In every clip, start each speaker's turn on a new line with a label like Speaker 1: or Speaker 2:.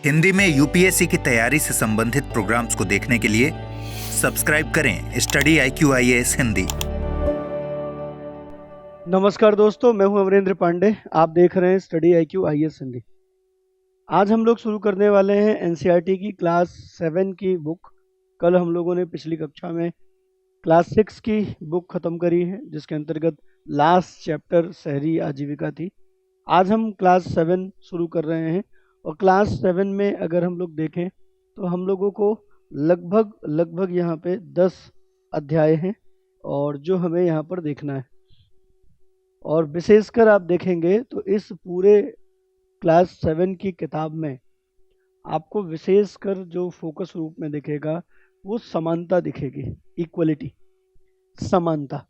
Speaker 1: हिंदी में यूपीएससी की तैयारी से संबंधित प्रोग्राम्स को देखने के लिए सब्सक्राइब करें स्टडी IQIAS हिंदी।
Speaker 2: नमस्कार दोस्तों, मैं हूं अमरेंद्र पांडे। आप देख रहे हैं स्टडी IQIAS हिंदी। आज हम लोग शुरू करने वाले हैं एनसीईआरटी की क्लास 7 की बुक। कल हम लोगों ने पिछली कक्षा में क्लास 6 की बुक ख़त्म करी है, जिसके अंतर्गत लास्ट चैप्टर शहरी आजीविका थी। आज हम क्लास 7 शुरू कर रहे हैं और क्लास 7 में अगर हम लोग देखें तो हम लोगों को लगभग यहाँ पे 10 अध्याय हैं और जो हमें यहाँ पर देखना है। और विशेषकर आप देखेंगे तो इस पूरे क्लास 7 की किताब में आपको विशेषकर जो फोकस रूप में दिखेगा वो समानता दिखेगी, इक्वलिटी, समानता।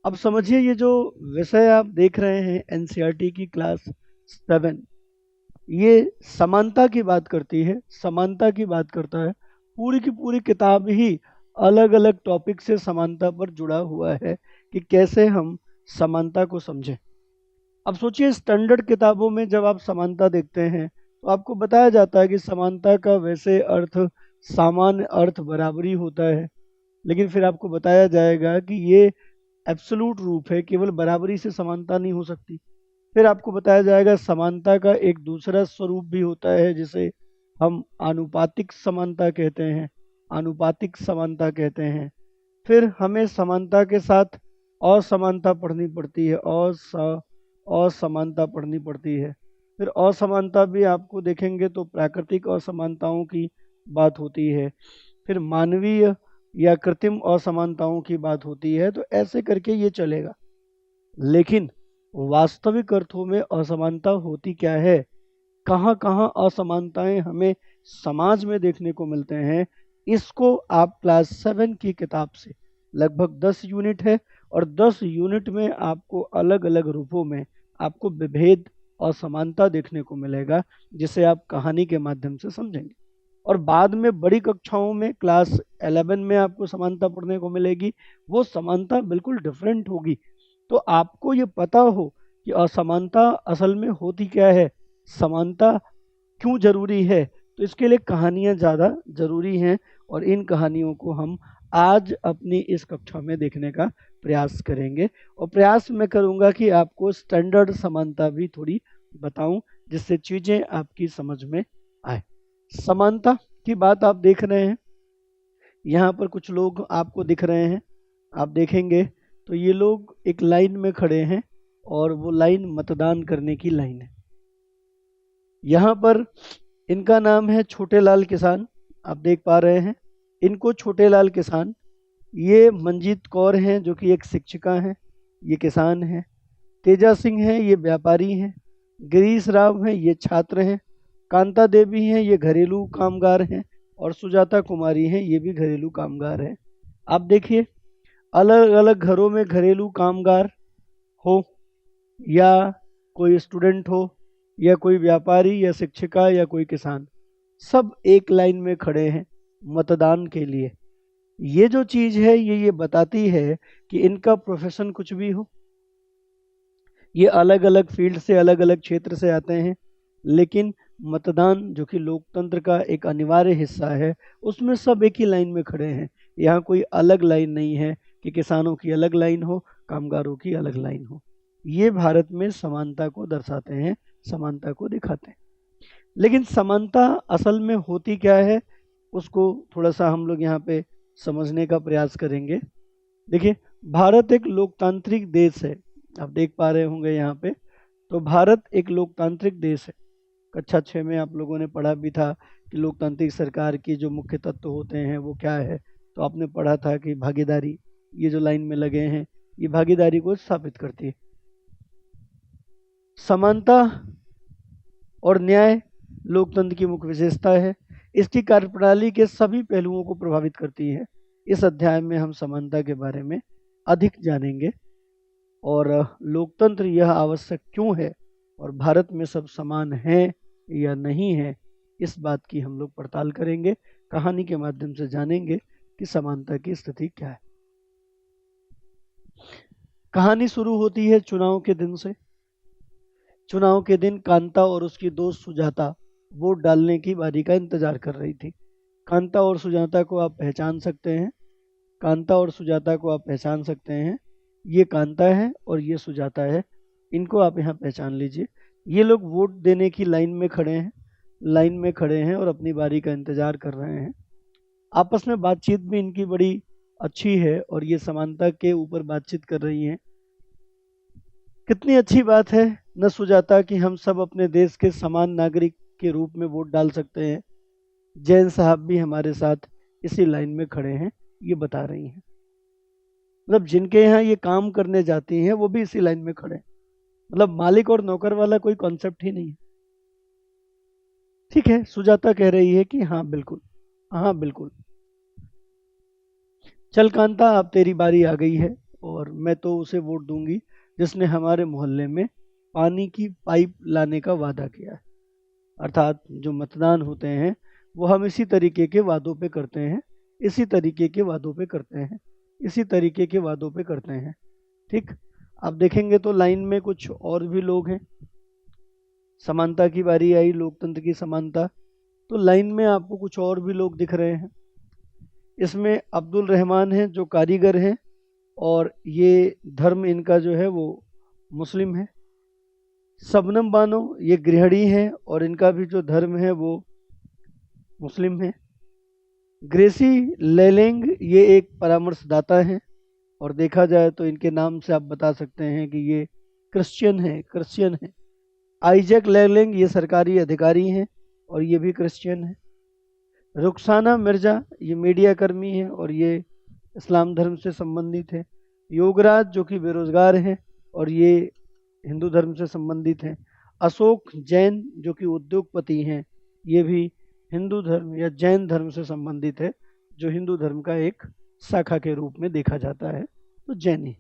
Speaker 2: अब समझिए, ये जो विषय आप देख रहे हैं एनसीईआरटी की क्लास 7, ये समानता की बात करती है, समानता की बात करता है। पूरी की पूरी किताब ही अलग अलग टॉपिक से समानता पर जुड़ा हुआ है कि कैसे हम समानता को समझें। अब सोचिए, स्टैंडर्ड किताबों में जब आप समानता देखते हैं तो आपको बताया जाता है कि समानता का वैसे अर्थ सामान्य अर्थ बराबरी होता है, लेकिन फिर आपको बताया जाएगा कि ये एब्सोल्यूट रूप है, केवल बराबरी से समानता नहीं हो सकती। फिर आपको बताया जाएगा समानता का एक दूसरा स्वरूप भी होता है, जिसे हम आनुपातिक समानता कहते हैं, आनुपातिक समानता कहते हैं। फिर हमें समानता के साथ असमानता पढ़नी पड़ती है, असमानता पढ़नी पड़ती है। फिर असमानता भी आपको देखेंगे तो प्राकृतिक असमानताओं की बात होती है, फिर मानवीय या कृत्रिम असमानताओं की बात होती है। तो ऐसे करके ये चलेगा, लेकिन वास्तविक अर्थों में असमानता होती क्या है, कहाँ कहाँ असमानताएं हमें समाज में देखने को मिलते हैं, इसको आप क्लास 7 की किताब से, लगभग 10 यूनिट है और 10 यूनिट में आपको अलग अलग रूपों में आपको विभेद असमानता देखने को मिलेगा, जिसे आप कहानी के माध्यम से समझेंगे। और बाद में बड़ी कक्षाओं में क्लास 11 में आपको समानता पढ़ने को मिलेगी। वो समानता बिल्कुल डिफरेंट होगी। तो आपको ये पता हो कि असमानता असल में होती क्या है, समानता क्यों जरूरी है, तो इसके लिए कहानियाँ ज़्यादा ज़रूरी हैं और इन कहानियों को हम आज अपनी इस कक्षा में देखने का प्रयास करेंगे। और प्रयास मैं करूँगा कि आपको स्टैंडर्ड समानता भी थोड़ी बताऊं, जिससे चीज़ें आपकी समझ में आए। समानता की बात आप देख रहे हैं, यहाँ पर कुछ लोग आपको दिख रहे हैं। आप देखेंगे तो ये लोग एक लाइन में खड़े हैं और वो लाइन मतदान करने की लाइन है। यहाँ पर इनका नाम है छोटे लाल किसान, आप देख पा रहे हैं इनको, छोटे लाल किसान। ये मंजीत कौर हैं जो कि एक शिक्षिका हैं, ये किसान हैं। तेजा सिंह हैं, ये व्यापारी हैं। गिरीश राव हैं, ये छात्र हैं। कांता देवी हैं, ये घरेलू कामगार हैं। और सुजाता कुमारी हैं, ये भी घरेलू कामगार हैं। आप देखिए, अलग अलग घरों में घरेलू कामगार हो या कोई स्टूडेंट हो या कोई व्यापारी या शिक्षिका या कोई किसान, सब एक लाइन में खड़े हैं मतदान के लिए। ये जो चीज़ है ये बताती है कि इनका प्रोफेशन कुछ भी हो, ये अलग अलग फील्ड से, अलग अलग क्षेत्र से आते हैं, लेकिन मतदान जो कि लोकतंत्र का एक अनिवार्य हिस्सा है, उसमें सब एक ही लाइन में खड़े हैं। यहाँ कोई अलग लाइन नहीं है कि किसानों की अलग लाइन हो, कामगारों की अलग लाइन हो। ये भारत में समानता को दर्शाते हैं, समानता को दिखाते हैं। लेकिन समानता असल में होती क्या है, उसको थोड़ा सा हम लोग यहाँ पे समझने का प्रयास करेंगे। देखिए, भारत एक लोकतांत्रिक देश है, आप देख पा रहे होंगे यहाँ पे। तो भारत एक लोकतांत्रिक देश है। कक्षा 6 में आप लोगों ने पढ़ा भी था कि लोकतांत्रिक सरकार की जो मुख्य तत्व होते हैं वो क्या है। तो आपने पढ़ा था कि भागीदारी, ये जो लाइन में लगे हैं, ये भागीदारी को स्थापित करती है। समानता और न्याय लोकतंत्र की मुख्य विशेषता है। इसकी कार्यप्रणाली के सभी पहलुओं को प्रभावित करती है। इस अध्याय में हम समानता के बारे में अधिक जानेंगे और लोकतंत्र यह आवश्यक क्यों है और भारत में सब समान हैं या नहीं है, इस बात की हम लोग पड़ताल करेंगे। कहानी के माध्यम से जानेंगे कि समानता की स्थिति क्या है। कहानी शुरू होती है चुनाव के दिन से। चुनाव के दिन कांता और उसकी दोस्त सुजाता वोट डालने की बारी का इंतजार कर रही थी। कांता और सुजाता को आप पहचान सकते हैं। कांता और सुजाता को आप पहचान सकते हैं। ये कांता है और ये सुजाता है। इनको आप यहाँ पहचान लीजिए। ये लोग वोट देने की लाइन में खड़े हैं, लाइन में खड़े हैं और अपनी बारी का इंतजार कर रहे हैं। आपस में बातचीत भी इनकी बड़ी अच्छी है और ये समानता के ऊपर बातचीत कर रही हैं। कितनी अच्छी बात है न सुजाता कि हम सब अपने देश के समान नागरिक के रूप में वोट डाल सकते हैं। जैन साहब भी हमारे साथ इसी लाइन में खड़े हैं, ये बता रही हैं। मतलब जिनके यहाँ ये काम करने जाती हैं वो भी इसी लाइन में खड़े हैं। मतलब मालिक और नौकर वाला कोई कॉन्सेप्ट ही नहीं है। ठीक है, सुजाता कह रही है कि हाँ बिल्कुल, हाँ बिल्कुल। चल कांता, अब तेरी बारी आ गई है और मैं तो उसे वोट दूंगी जिसने हमारे मोहल्ले में पानी की पाइप लाने का वादा किया है। अर्थात जो मतदान होते हैं वो हम इसी तरीके के वादों पे करते हैं, इसी तरीके के वादों पे करते हैं, इसी तरीके के वादों पे करते हैं। ठीक, आप देखेंगे तो लाइन में कुछ और भी लोग हैं। समानता की बारी आई, लोकतंत्र की समानता, तो लाइन में आपको कुछ और भी लोग दिख रहे हैं। इसमें अब्दुल रहमान हैं जो कारीगर हैं और ये धर्म इनका जो है वो मुस्लिम है। शबनम बानो ये गृहिणी हैं और इनका भी जो धर्म है वो मुस्लिम है। ग्रेसी लेलेंग ये एक परामर्शदाता हैं और देखा जाए तो इनके नाम से आप बता सकते हैं कि ये क्रिश्चियन है। आइजैक लेलेंग ये सरकारी अधिकारी हैं और ये भी क्रिश्चियन है। रुखसाना मिर्जा ये मीडिया कर्मी है और ये इस्लाम धर्म से संबंधित है। योगराज जो कि बेरोजगार हैं और ये हिंदू धर्म से संबंधित हैं। अशोक जैन जो कि उद्योगपति हैं, ये भी हिंदू धर्म या जैन धर्म से संबंधित है, जो हिंदू धर्म का एक शाखा के रूप में देखा जाता है, तो जैनी।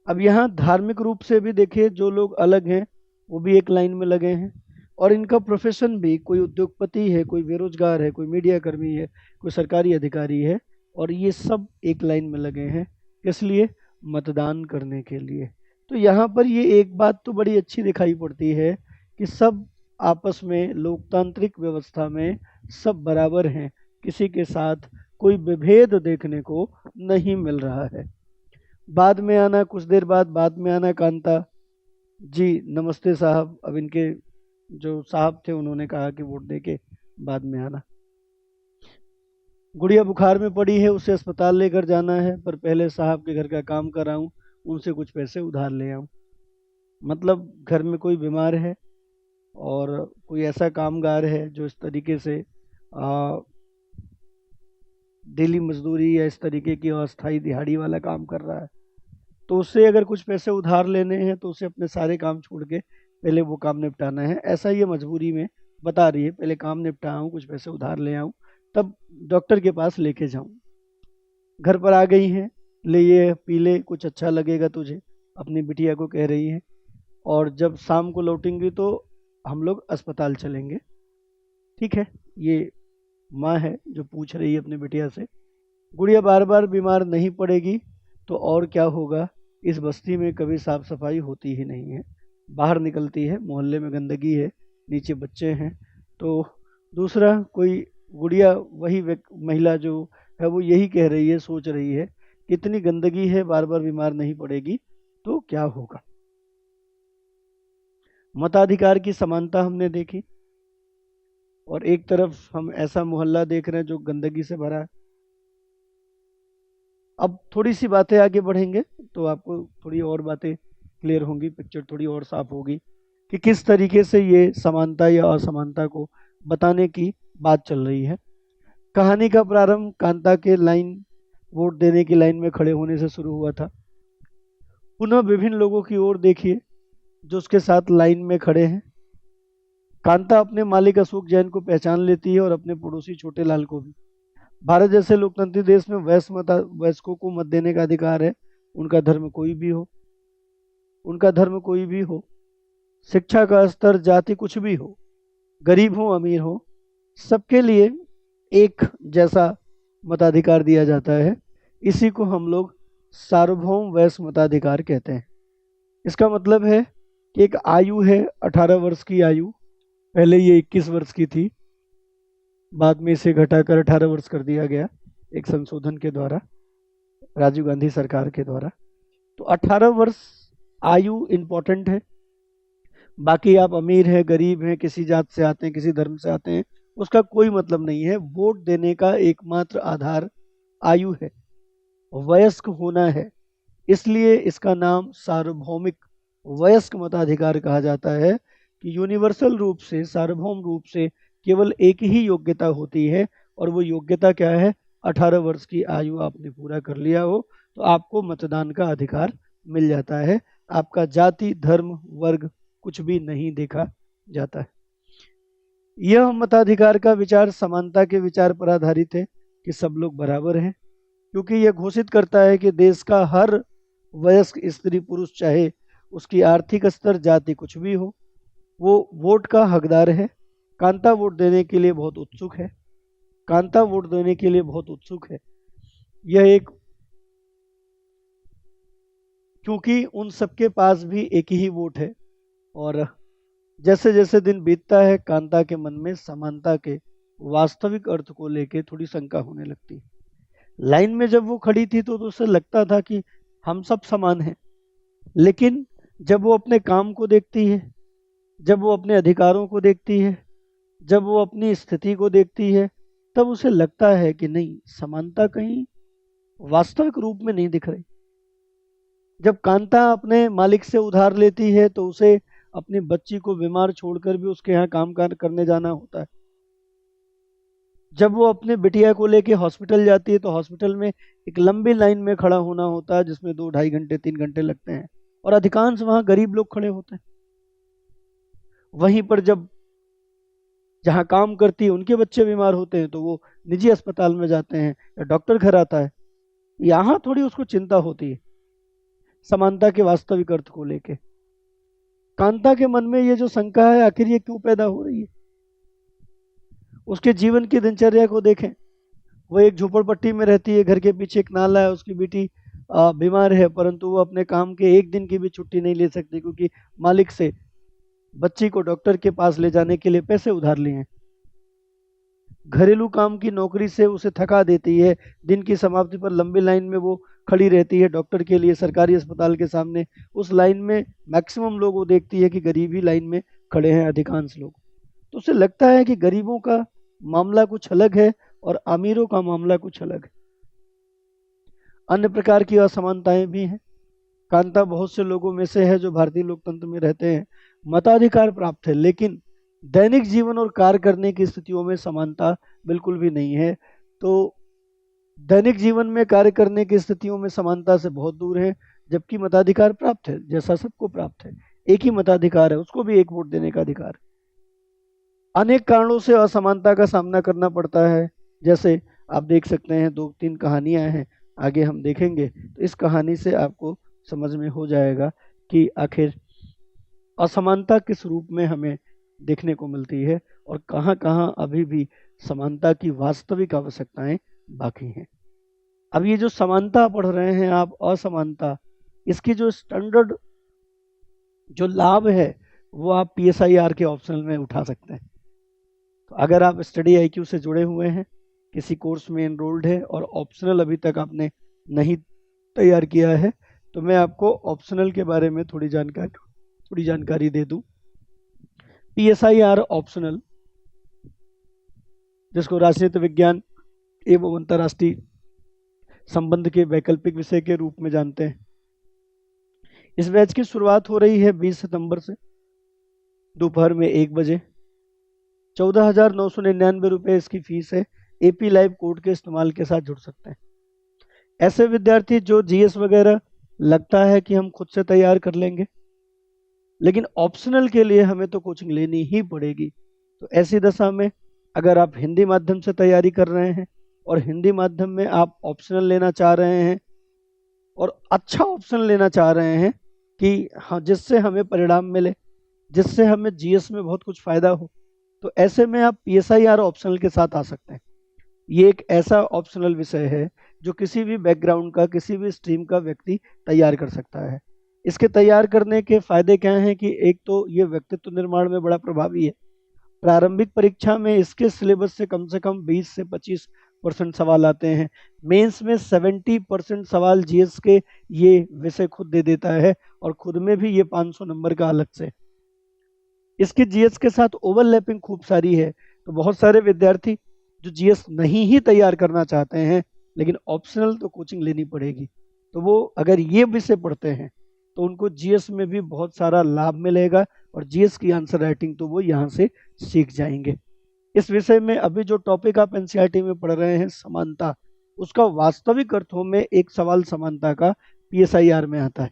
Speaker 2: अब यहाँ धार्मिक रूप से भी देखिए, जो लोग अलग हैं वो भी एक लाइन में लगे हैं और इनका प्रोफेशन भी, कोई उद्योगपति है, कोई बेरोजगार है, कोई मीडिया कर्मी है, कोई सरकारी अधिकारी है और ये सब एक लाइन में लगे हैं। किस लिए? मतदान करने के लिए। तो यहाँ पर ये एक बात तो बड़ी अच्छी दिखाई पड़ती है कि सब आपस में लोकतांत्रिक व्यवस्था में सब बराबर हैं, किसी के साथ कोई विभेद देखने को नहीं मिल रहा है। बाद में आना, कुछ देर बाद में आना कांता जी, नमस्ते साहब। अब इनके जो साहब थे उन्होंने कहा कि वोट दे के बाद में आना। गुड़िया बुखार में पड़ी है, उसे अस्पताल लेकर जाना है, पर पहले साहब के घर का काम कराऊं, उनसे कुछ पैसे उधार ले आऊं। मतलब घर में कोई बीमार है और कोई ऐसा कामगार है जो इस तरीके से डेली मजदूरी या इस तरीके की अस्थाई दिहाड़ी वाला काम कर रहा है, तो उससे अगर कुछ पैसे उधार लेने हैं तो उसे अपने सारे काम छोड़ के पहले वो काम निपटाना है। ऐसा ये मजबूरी में बता रही है, पहले काम निपटाऊं, कुछ पैसे उधार ले आऊं, तब डॉक्टर के पास लेके जाऊं। घर पर आ गई हैं, ले ये पी ले, कुछ अच्छा लगेगा तुझे, अपनी बिटिया को कह रही है। और जब शाम को लौटेंगी तो हम लोग अस्पताल चलेंगे। ठीक है, ये माँ है जो पूछ रही है अपनी बिटिया से। गुड़िया बार बार बीमार नहीं पड़ेगी तो और क्या होगा, इस बस्ती में कभी साफ सफाई होती ही नहीं है। बाहर निकलती है, मोहल्ले में गंदगी है, नीचे बच्चे हैं। तो दूसरा कोई गुड़िया, वही महिला जो है वो यही कह रही है, सोच रही है कि इतनी गंदगी है, बार बार बीमार नहीं पड़ेगी तो क्या होगा। मताधिकार की समानता हमने देखी और एक तरफ हम ऐसा मोहल्ला देख रहे हैं जो गंदगी से भरा है। अब थोड़ी सी बातें आगे बढ़ेंगे तो आपको थोड़ी और बातें क्लियर होंगी, पिक्चर थोड़ी और साफ होगी कि किस तरीके से ये समानता या असमानता को बताने की बात चल रही है। कहानी का प्रारंभ कांता के वोट देने की लाइन में खड़े होने से शुरू हुआ था। पुनः विभिन्न लोगों की ओर देखिए जो उसके साथ लाइन में खड़े हैं। कांता अपने मालिक अशोक जैन को पहचान लेती है और अपने पड़ोसी छोटे लाल को भी। भारत जैसे लोकतंत्री देश में वयस्कों को मत देने का अधिकार है, उनका धर्म कोई भी हो, उनका धर्म कोई भी हो, शिक्षा का स्तर, जाति कुछ भी हो, गरीब हो अमीर हो, सबके लिए एक जैसा मताधिकार दिया जाता है। इसी को हम लोग सार्वभौम वयस्क मताधिकार कहते हैं। इसका मतलब है कि एक आयु है 18 वर्ष की आयु, पहले ये 21 वर्ष की थी, बाद में इसे घटाकर 18 वर्ष कर दिया गया एक संशोधन के द्वारा, राजीव गांधी सरकार के द्वारा। तो 18 वर्ष आयु इम्पोर्टेंट है। बाकी आप अमीर हैं, गरीब हैं, किसी जात से आते हैं, किसी धर्म से आते हैं, उसका कोई मतलब नहीं है। वोट देने का एकमात्र आधार आयु है, वयस्क होना है। इसलिए इसका नाम सार्वभौमिक वयस्क मताधिकार कहा जाता है कि यूनिवर्सल रूप से, सार्वभौम रूप से केवल एक ही योग्यता होती है, और वो योग्यता क्या है? 18 वर्ष की आयु आपने पूरा कर लिया हो तो आपको मतदान का अधिकार मिल जाता है। आपका जाति, धर्म, वर्ग कुछ भी नहीं देखा जाता है। यह मताधिकार का विचार समानता के विचार पर आधारित है कि सब लोग बराबर हैं, क्योंकि यह घोषित करता है कि देश का हर वयस्क स्त्री पुरुष, चाहे उसकी आर्थिक स्तर, जाति कुछ भी हो, वो वोट का हकदार है। कांता वोट देने के लिए बहुत उत्सुक है, कांता वोट देने के लिए बहुत उत्सुक है। यह एक, क्योंकि उन सबके पास भी एक ही वोट है, और जैसे जैसे दिन बीतता है कांता के मन में समानता के वास्तविक अर्थ को लेके थोड़ी शंका होने लगती है। लाइन में जब वो खड़ी थी तो उसे लगता था कि हम सब समान हैं, लेकिन जब वो अपने काम को देखती है, जब वो अपने अधिकारों को देखती है, जब वो अपनी स्थिति को देखती है, तब उसे लगता है कि नहीं, समानता कहीं वास्तविक रूप में नहीं दिख रही। जब कांता अपने मालिक से उधार लेती है तो उसे अपनी बच्ची को बीमार छोड़कर भी उसके यहाँ काम करने जाना होता है। जब वो अपने बिटिया को लेके हॉस्पिटल जाती है तो हॉस्पिटल में एक लंबी लाइन में खड़ा होना होता है, जिसमें 2 ढाई घंटे 3 घंटे लगते हैं, और अधिकांश वहां गरीब लोग खड़े होते हैं। वहीं पर जब जहां काम करती है उनके बच्चे बीमार होते हैं तो वो निजी अस्पताल में जाते हैं या डॉक्टर घर आता है। यहाँ थोड़ी उसको चिंता होती है समानता के वास्तविक अर्थ को लेके। कांता के मन में ये जो शंका है, आखिर ये क्यों पैदा हो रही है? उसके जीवन की दिनचर्या को देखें। वो एक झोपड़पट्टी में रहती है, घर के पीछे एक नाला है, उसकी बेटी बीमार है, परंतु वो अपने काम के एक दिन की भी छुट्टी नहीं ले सकती, क्योंकि मालिक से बच्ची को डॉक्टर के पास ले जाने के लिए पैसे उधार लिए हैं। घरेलू काम की नौकरी से उसे थका देती है, दिन की समाप्ति पर लंबी लाइन में वो खड़ी रहती है डॉक्टर के लिए सरकारी अस्पताल के सामने। उस लाइन में मैक्सिमम लोग वो देखती है कि गरीब ही लाइन में खड़े हैं, अधिकांश लोग। तो उसे लगता है कि गरीबों का मामला कुछ अलग है और अमीरों का मामला कुछ अलग है। अन्य प्रकार की असमानताएं भी हैं। कांता बहुत से लोगों में से है जो भारतीय लोकतंत्र में रहते हैं, मताधिकार प्राप्त है, लेकिन दैनिक जीवन और कार्य करने की स्थितियों में समानता बिल्कुल भी नहीं है। तो दैनिक जीवन में कार्य करने की स्थितियों में समानता से बहुत दूर है, जबकि मताधिकार प्राप्त है, जैसा सबको प्राप्त है। एक ही मताधिकार है, उसको भी एक वोट देने का अधिकार। अनेक कारणों से असमानता का सामना करना पड़ता है, जैसे आप देख सकते हैं 2-3 कहानियां हैं, आगे हम देखेंगे तो इस कहानी से आपको समझ में हो जाएगा कि आखिर असमानता किस रूप में हमें देखने को मिलती है और कहाँ कहाँ अभी भी समानता की वास्तविक आवश्यकताएं बाकी हैं। अब ये जो समानता पढ़ रहे हैं आप, असमानता, इसकी जो स्टैंडर्ड जो लाभ है वो आप PSIR के ऑप्शनल में उठा सकते हैं। तो अगर आप स्टडी IQ से जुड़े हुए हैं, किसी कोर्स में एनरोल्ड है और ऑप्शनल अभी तक आपने नहीं तैयार किया है, तो मैं आपको ऑप्शनल के बारे में थोड़ी जानकारी दे दूं। PSIR ऑप्शनल, जिसको राजनीति विज्ञान एवं अंतर्राष्ट्रीय संबंध के वैकल्पिक विषय के रूप में जानते हैं। इस बैच की शुरुआत हो रही है 20 सितंबर से, दोपहर में 1 बजे। 14,999 रुपये इसकी फीस है। AP लाइव कोड के इस्तेमाल के साथ जुड़ सकते हैं। ऐसे विद्यार्थी जो GS वगैरह लगता है कि हम खुद से तैयार कर लेंगे, लेकिन ऑप्शनल के लिए हमें तो कोचिंग लेनी ही पड़ेगी, तो ऐसी दशा में अगर आप हिंदी माध्यम से तैयारी कर रहे हैं और हिंदी माध्यम में आप ऑप्शनल लेना चाह रहे हैं और अच्छा ऑप्शन लेना चाह रहे हैं कि हाँ, जिससे हमें परिणाम मिले, जिससे हमें GS में बहुत कुछ फायदा हो, तो ऐसे में आप PSIR ऑप्शनल के साथ आ सकते हैं। ये एक ऐसा ऑप्शनल विषय है जो किसी भी बैकग्राउंड का, किसी भी स्ट्रीम का व्यक्ति तैयार कर सकता है। इसके तैयार करने के फायदे क्या हैं कि एक तो ये व्यक्तित्व निर्माण में बड़ा प्रभावी है, प्रारंभिक परीक्षा में इसके सिलेबस से कम 20 से 25% सवाल आते हैं। मेंस में 70% सवाल जीएस के ये विषय खुद दे देता है और खुद में भी ये 500 नंबर का अलग से। इसके जीएस के साथ ओवरलैपिंग खूब सारी है, तो बहुत सारे विद्यार्थी जो जीएस नहीं ही तैयार करना चाहते हैं लेकिन ऑप्शनल तो कोचिंग लेनी पड़ेगी, तो वो अगर ये विषय पढ़ते हैं तो उनको जीएस में भी बहुत सारा लाभ मिलेगा और जीएस की आंसर राइटिंग तो वो यहाँ से सीख जाएंगे। इस विषय में अभी जो टॉपिक आप एनसीईआरटी में पढ़ रहे हैं समानता, उसका वास्तविक अर्थों में एक सवाल समानता का पीएसआईआर में आता है।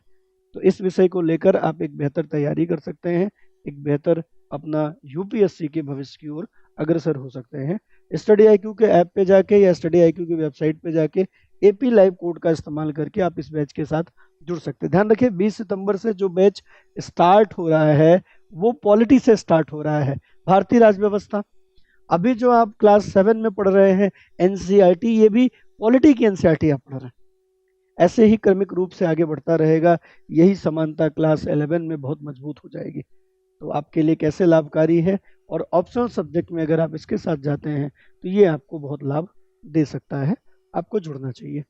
Speaker 2: तो इस विषय को लेकर आप एक बेहतर तैयारी कर सकते हैं, एक बेहतर अपना यूपीएससी के भविष्य की ओर अग्रसर हो सकते हैं। स्टडी आईक्यू के ऐप पे जाके या स्टडी आईक्यू की वेबसाइट पे जाके एपी लाइव कोड का इस्तेमाल करके आप इस बैच के साथ जुड़ सकते हैं। ध्यान रखिए 20 सितंबर से जो बैच स्टार्ट हो रहा है वो पॉलिटी से स्टार्ट हो रहा है, भारतीय राज व्यवस्था। अभी जो आप क्लास 7 में पढ़ रहे हैं एनसीईआरटी, ये भी पॉलिटी की एनसीईआरटी आप पढ़ रहे हैं। ऐसे ही क्रमिक रूप से आगे बढ़ता रहेगा, यही समानता क्लास 11 में बहुत मजबूत हो जाएगी। तो आपके लिए कैसे लाभकारी है, और ऑप्शनल सब्जेक्ट में अगर आप इसके साथ जाते हैं तो ये आपको बहुत लाभ दे सकता है, आपको जुड़ना चाहिए।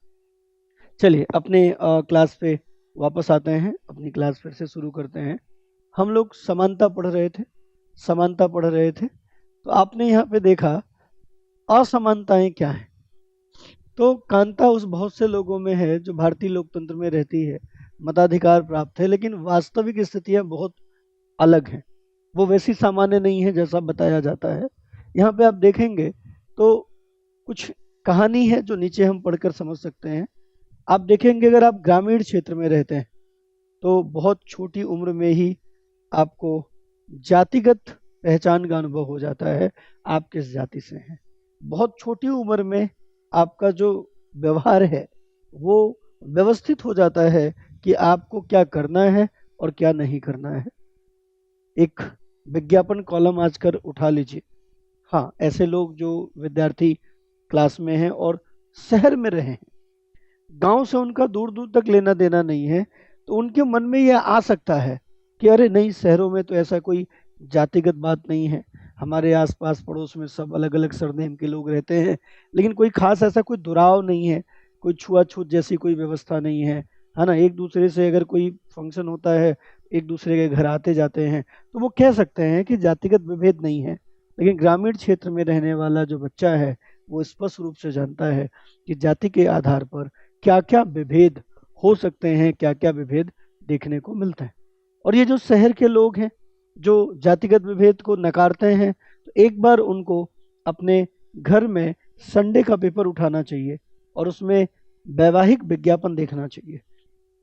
Speaker 2: चलिए अपने क्लास पे वापस आते हैं, अपनी क्लास फिर से शुरू करते हैं। हम लोग समानता पढ़ रहे थे, तो आपने यहाँ पे देखा असमानताएं क्या है। तो कांता उस बहुत से लोगों में है जो भारतीय लोकतंत्र में रहती है, मताधिकार प्राप्त है, लेकिन वास्तविक स्थितियां बहुत अलग हैं, वो वैसी सामान्य नहीं है जैसा बताया जाता है। यहाँ पे आप देखेंगे तो कुछ कहानी है जो नीचे हम पढ़कर समझ सकते हैं। आप देखेंगे अगर आप ग्रामीण क्षेत्र में रहते हैं तो बहुत छोटी उम्र में ही आपको जातिगत पहचान का अनुभव हो जाता है, आप किस जाति से हैं। बहुत छोटी उम्र में आपका जो व्यवहार है वो व्यवस्थित हो जाता है कि आपको क्या करना है और क्या नहीं करना है। एक विज्ञापन कॉलम आजकल उठा लीजिए, हाँ ऐसे लोग जो विद्यार्थी क्लास में हैं और शहर में रहे हैं, गांव से उनका दूर दूर तक लेना देना नहीं है, तो उनके मन में यह आ सकता है कि अरे नहीं, शहरों में तो ऐसा कोई जातिगत बात नहीं है, हमारे आसपास पड़ोस में सब अलग अलग सरनेम के लोग रहते हैं, लेकिन कोई खास ऐसा कोई दुराव नहीं है, कोई छुआछूत जैसी कोई व्यवस्था नहीं है ना। एक दूसरे से अगर कोई फंक्शन होता है, एक दूसरे के घर आते जाते हैं, तो वो कह सकते हैं कि जातिगत विभेद नहीं है। लेकिन ग्रामीण क्षेत्र में रहने वाला जो बच्चा है वो स्पष्ट रूप से जानता है कि जाति के आधार पर क्या क्या विभेद हो सकते हैं, क्या क्या विभेद देखने को मिलता है। और ये जो शहर के लोग हैं जो जातिगत विभेद को नकारते हैं, तो एक बार उनको अपने घर में संडे का पेपर उठाना चाहिए और उसमें वैवाहिक विज्ञापन देखना चाहिए।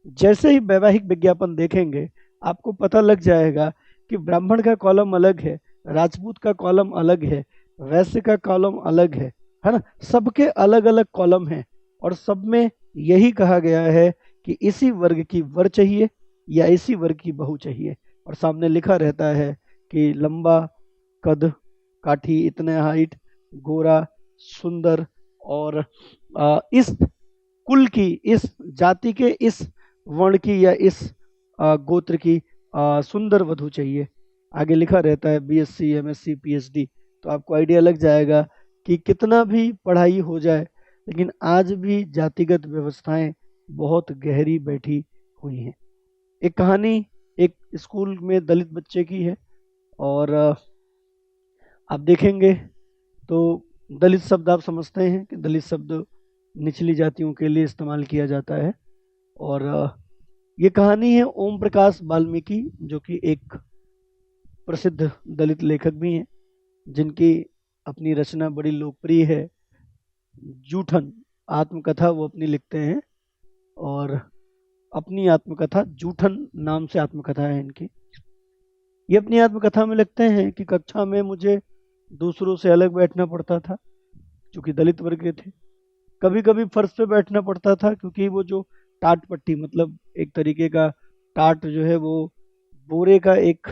Speaker 2: जैसे ही वैवाहिक विज्ञापन देखेंगे आपको पता लग जाएगा कि ब्राह्मण का कॉलम अलग है, राजपूत का कॉलम अलग है, वैश्य का कॉलम अलग है ना। सबके अलग अलग कॉलम हैं और सब में यही कहा गया है कि इसी वर्ग की वर चाहिए या इसी वर्ग की बहू चाहिए, और सामने लिखा रहता है कि लंबा कद, काठी, इतने हाइट, गोरा, सुंदर और इस कुल की, इस जाति के, इस वर्ण की या इस गोत्र की सुंदर वधू चाहिए। आगे लिखा रहता है बीएससी, एमएससी, पीएचडी। तो आपको आइडिया लग जाएगा कि कितना भी पढ़ाई हो जाए लेकिन आज भी जातिगत व्यवस्थाएं बहुत गहरी बैठी हुई हैं। एक कहानी एक स्कूल में दलित बच्चे की है, और आप देखेंगे तो दलित शब्द आप समझते हैं कि दलित शब्द निचली जातियों के लिए इस्तेमाल किया जाता है। और ये कहानी है ओम प्रकाश वाल्मीकि, जो कि एक प्रसिद्ध दलित लेखक भी हैं, जिनकी अपनी रचना बड़ी लोकप्रिय है। जूठन आत्मकथा वो अपनी लिखते हैं, और अपनी आत्मकथा जूठन नाम से आत्मकथा है इनकी। ये अपनी आत्मकथा में लिखते हैं कि कक्षा में मुझे दूसरों से अलग बैठना पड़ता था क्योंकि दलित वर्ग के थे। कभी कभी फर्श पे बैठना पड़ता था क्योंकि वो जो टाट पट्टी, मतलब एक तरीके का टाट जो है वो बोरे का एक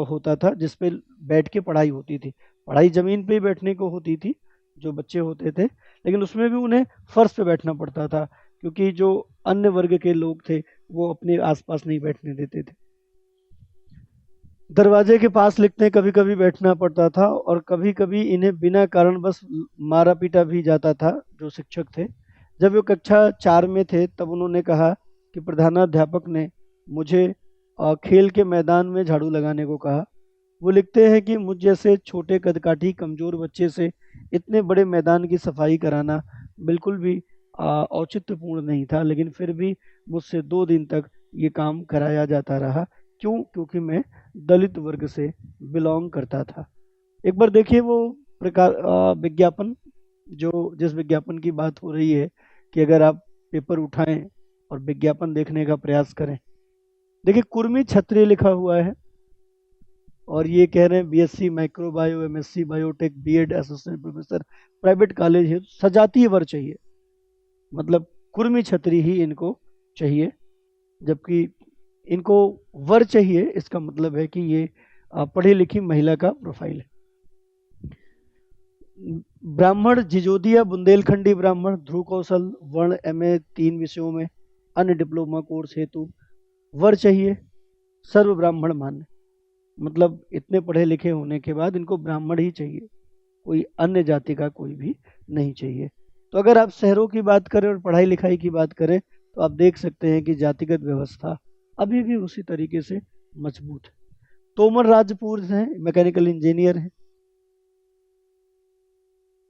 Speaker 2: होता था जिसपे बैठ के पढ़ाई होती थी। पढ़ाई जमीन पे ही बैठने को होती थी जो बच्चे होते थे, लेकिन उसमें भी उन्हें फर्श पे बैठना पड़ता था क्योंकि जो अन्य वर्ग के लोग थे वो अपने आसपास नहीं बैठने देते थे। दरवाजे के पास लिखने कभी कभी बैठना पड़ता था और कभी कभी इन्हें बिना कारण बस मारा पीटा भी जाता था जो शिक्षक थे। जब वो कक्षा 4 में थे तब उन्होंने कहा कि प्रधानाध्यापक ने मुझे खेल के मैदान में झाड़ू लगाने को कहा। वो लिखते हैं कि मुझ जैसे छोटे कदकाठी कमज़ोर बच्चे से इतने बड़े मैदान की सफाई कराना बिल्कुल भी औचित्यपूर्ण नहीं था, लेकिन फिर भी मुझसे 2 दिन तक ये काम कराया जाता रहा। क्यों? क्योंकि मैं दलित वर्ग से बिलोंग करता था। एक बार देखिए वो विज्ञापन, जो जिस विज्ञापन की बात हो रही है, कि अगर आप पेपर उठाएं और विज्ञापन देखने का प्रयास करें। देखिए कुर्मी क्षत्रिय लिखा हुआ है और ये कह रहे हैं BSc microbio, MSc biotech, BEd, assistant professor, private college है, सजातीय वर चाहिए, मतलब कुर्मी छतरी ही इनको चाहिए, जबकि इनको वर चाहिए। इसका मतलब है कि ये पढ़ी लिखी महिला का प्रोफाइल है। ब्राह्मण जिजोदिया बुंदेलखंडी ब्राह्मण, ध्रुव कौशल वर्ण एमए 3 विषयों में, अन्य डिप्लोमा कोर्स हेतु वर चाहिए सर्व ब्राह्मण मान्य, मतलब इतने पढ़े लिखे होने के बाद इनको ब्राह्मण ही चाहिए, कोई अन्य जाति का कोई भी नहीं चाहिए। तो अगर आप शहरों की बात करें और पढ़ाई लिखाई की बात करें तो आप देख सकते हैं कि जातिगत व्यवस्था अभी भी उसी तरीके से मजबूत है। तोमर राजपूत हैं, मैकेनिकल इंजीनियर हैं।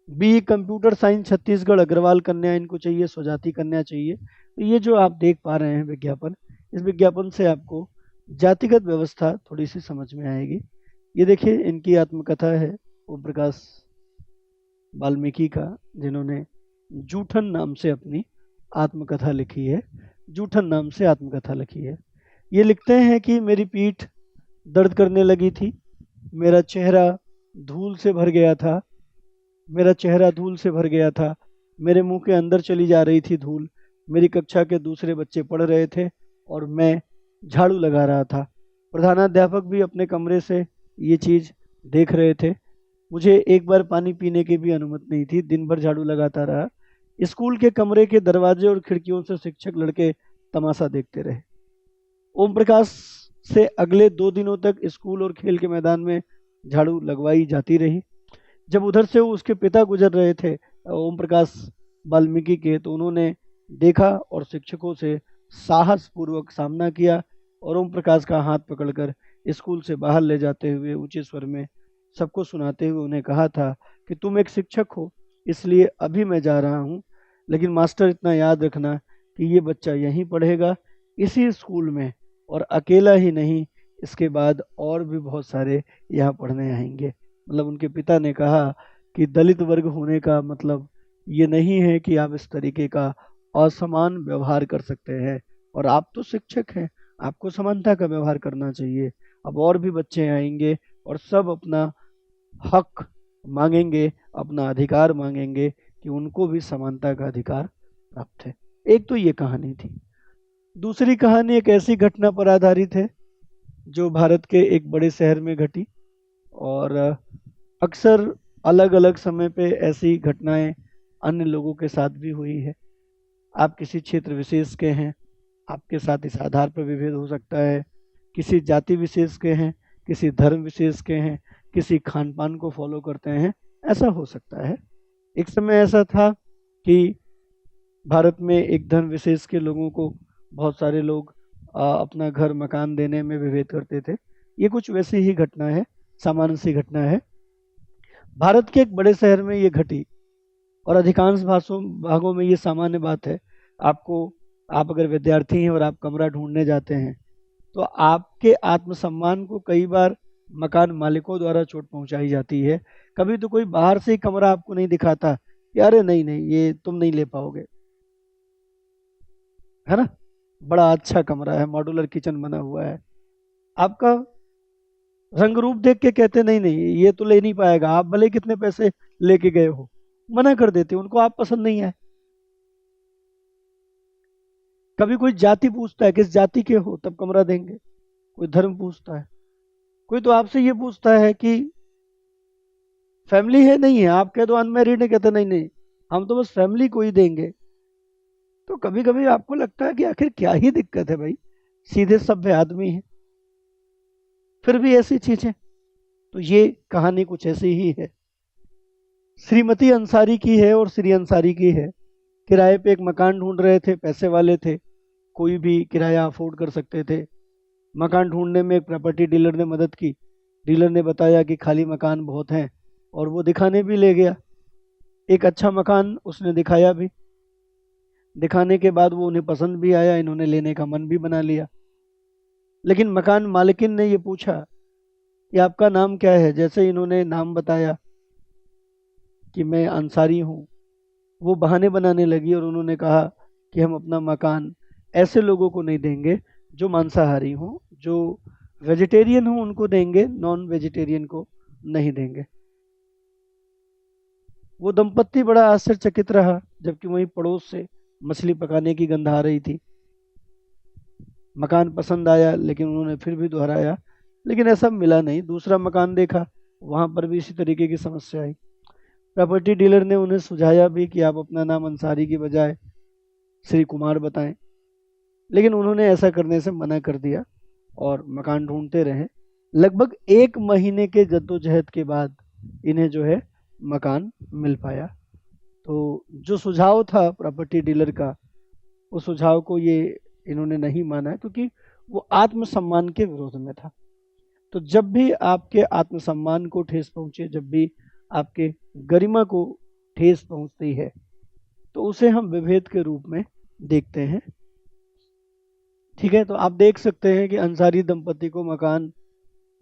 Speaker 2: B computer science Chhattisgarh, Agarwal कन्या इनको चाहिए, स्वजाति कन्या चाहिए। तो ये जो आप देख पा रहे हैं विज्ञापन, इस विज्ञापन से आपको जातिगत व्यवस्था थोड़ी सी समझ में आएगी। ये देखिए इनकी आत्मकथा है ओम प्रकाश वाल्मीकि का, जिन्होंने जूठन नाम से अपनी आत्मकथा लिखी है। जूठन नाम से आत्मकथा लिखी है। ये लिखते हैं कि मेरी पीठ दर्द करने लगी थी, मेरा चेहरा धूल से भर गया था, मेरा चेहरा धूल से भर गया था, मेरे मुंह के अंदर चली जा रही थी धूल। मेरी कक्षा के दूसरे बच्चे पढ़ रहे थे और मैं झाड़ू लगा रहा था। प्रधानाध्यापक भी अपने कमरे से ये चीज़ देख रहे थे। मुझे एक बार पानी पीने की भी अनुमति नहीं थी, दिन भर झाड़ू लगाता रहा। स्कूल के कमरे के दरवाजे और खिड़कियों से शिक्षक लड़के तमाशा देखते रहे। ओम प्रकाश से अगले 2 दिनों तक स्कूल और खेल के मैदान में झाड़ू लगवाई जाती रही। जब उधर से उसके पिता गुजर रहे थे ओम प्रकाश वाल्मीकि के, तो उन्होंने देखा और शिक्षकों से साहस पूर्वक सामना किया और ओम प्रकाश का हाथ पकड़कर स्कूल से बाहर ले जाते हुए ऊंचे स्वर में सबको सुनाते हुए उन्हें कहा था कि तुम एक शिक्षक हो, इसलिए अभी मैं जा रहा हूँ, लेकिन मास्टर इतना याद रखना कि ये बच्चा यहीं पढ़ेगा, इसी स्कूल में, और अकेला ही नहीं, इसके बाद और भी बहुत सारे यहाँ पढ़ने आएंगे। मतलब उनके पिता ने कहा कि दलित वर्ग होने का मतलब ये नहीं है कि आप इस तरीके का असमान व्यवहार कर सकते हैं, और आप तो शिक्षक हैं, आपको समानता का व्यवहार करना चाहिए। अब और भी बच्चे आएंगे और सब अपना हक मांगेंगे, अपना अधिकार मांगेंगे कि उनको भी समानता का अधिकार प्राप्त है। एक तो ये कहानी थी। दूसरी कहानी एक ऐसी घटना पर आधारित है जो भारत के एक बड़े शहर में घटी, और अक्सर अलग अलग समय पे ऐसी घटनाएं अन्य लोगों के साथ भी हुई है। आप किसी क्षेत्र विशेष के हैं, आपके साथ इस आधार पर विभेद हो सकता है, किसी जाति विशेष के हैं, किसी धर्म विशेष के हैं, किसी खान पान को फॉलो करते हैं, ऐसा हो सकता है। एक समय ऐसा था कि भारत में एक धर्म विशेष के लोगों को बहुत सारे लोग अपना घर मकान देने में विभेद करते थे। ये कुछ वैसी ही घटना है, सामान्य सी घटना है। भारत के एक बड़े शहर में ये घटी और अधिकांश भागों में ये सामान्य बात है। आप अगर विद्यार्थी हैं और आप कमरा ढूंढने जाते हैं तो आपके आत्मसम्मान को कई बार मकान मालिकों द्वारा चोट पहुंचाई जाती है। कभी तो कोई बाहर से ही कमरा आपको नहीं दिखाता कि अरे नहीं नहीं ये तुम नहीं ले पाओगे, है ना, बड़ा अच्छा कमरा है, मॉड्यूलर किचन बना हुआ है, आपका रंग रूप देख के कहते नहीं नहीं ये तो ले नहीं पाएगा, आप भले कितने पैसे लेके गए हो, मना कर देते, उनको आप पसंद नहीं है। कभी कोई जाति पूछता है किस जाति के हो तब कमरा देंगे, कोई धर्म पूछता है, कोई तो आपसे ये पूछता है कि फैमिली है नहीं है, आप कह दो अनमैरिड है, कहते नहीं नहीं हम तो बस फैमिली को ही देंगे। तो कभी कभी आपको लगता है कि आखिर क्या ही दिक्कत है भाई, सीधे सभ्य आदमी है। फिर भी ऐसी चीजें। तो ये कहानी कुछ ऐसी ही है। श्रीमती अंसारी की है और श्री अंसारी की है। किराए पे एक मकान ढूंढ रहे थे, पैसे वाले थे, कोई भी किराया अफोर्ड कर सकते थे। मकान ढूंढने में एक प्रॉपर्टी डीलर ने मदद की। डीलर ने बताया कि खाली मकान बहुत हैं और वो दिखाने भी ले गया। एक अच्छा मकान उसने दिखाया भी। दिखाने के बाद वो उन्हें पसंद भी आया, इन्होंने लेने का मन भी बना लिया। लेकिन मकान मालिकिन ने ये पूछा कि आपका नाम क्या है। जैसे इन्होंने नाम बताया कि मैं अंसारी हूँ, वो बहाने बनाने लगी और उन्होंने कहा कि हम अपना मकान ऐसे लोगों को नहीं देंगे जो मांसाहारी हों, जो वेजिटेरियन हों उनको देंगे, नॉन वेजिटेरियन को नहीं देंगे। वो दंपत्ति बड़ा आश्चर्यचकित रहा, जबकि वहीं पड़ोस से मछली पकाने की गंध आ रही थी। मकान पसंद आया लेकिन उन्होंने फिर भी दोहराया, लेकिन ऐसा मिला नहीं। दूसरा मकान देखा, वहां पर भी इसी तरीके की समस्या आई। प्रॉपर्टी डीलर ने उन्हें सुझाया भी कि आप अपना नाम अंसारी की बजाय श्री कुमार बताएं, लेकिन उन्होंने ऐसा करने से मना कर दिया और मकान ढूंढते रहे। लगभग 1 महीने के जद्दोजहद के बाद इन्हें जो है मकान मिल पाया। तो जो सुझाव था प्रॉपर्टी डीलर का, उस सुझाव को ये इन्होंने नहीं माना, क्योंकि वो आत्मसम्मान के विरोध में था। तो जब भी आपके आत्मसम्मान को ठेस पहुंचे, जब भी आपके गरिमा को ठेस पहुंचती है, तो उसे हम विभेद के रूप में देखते हैं। ठीक है, तो आप देख सकते हैं कि अंसारी दंपति को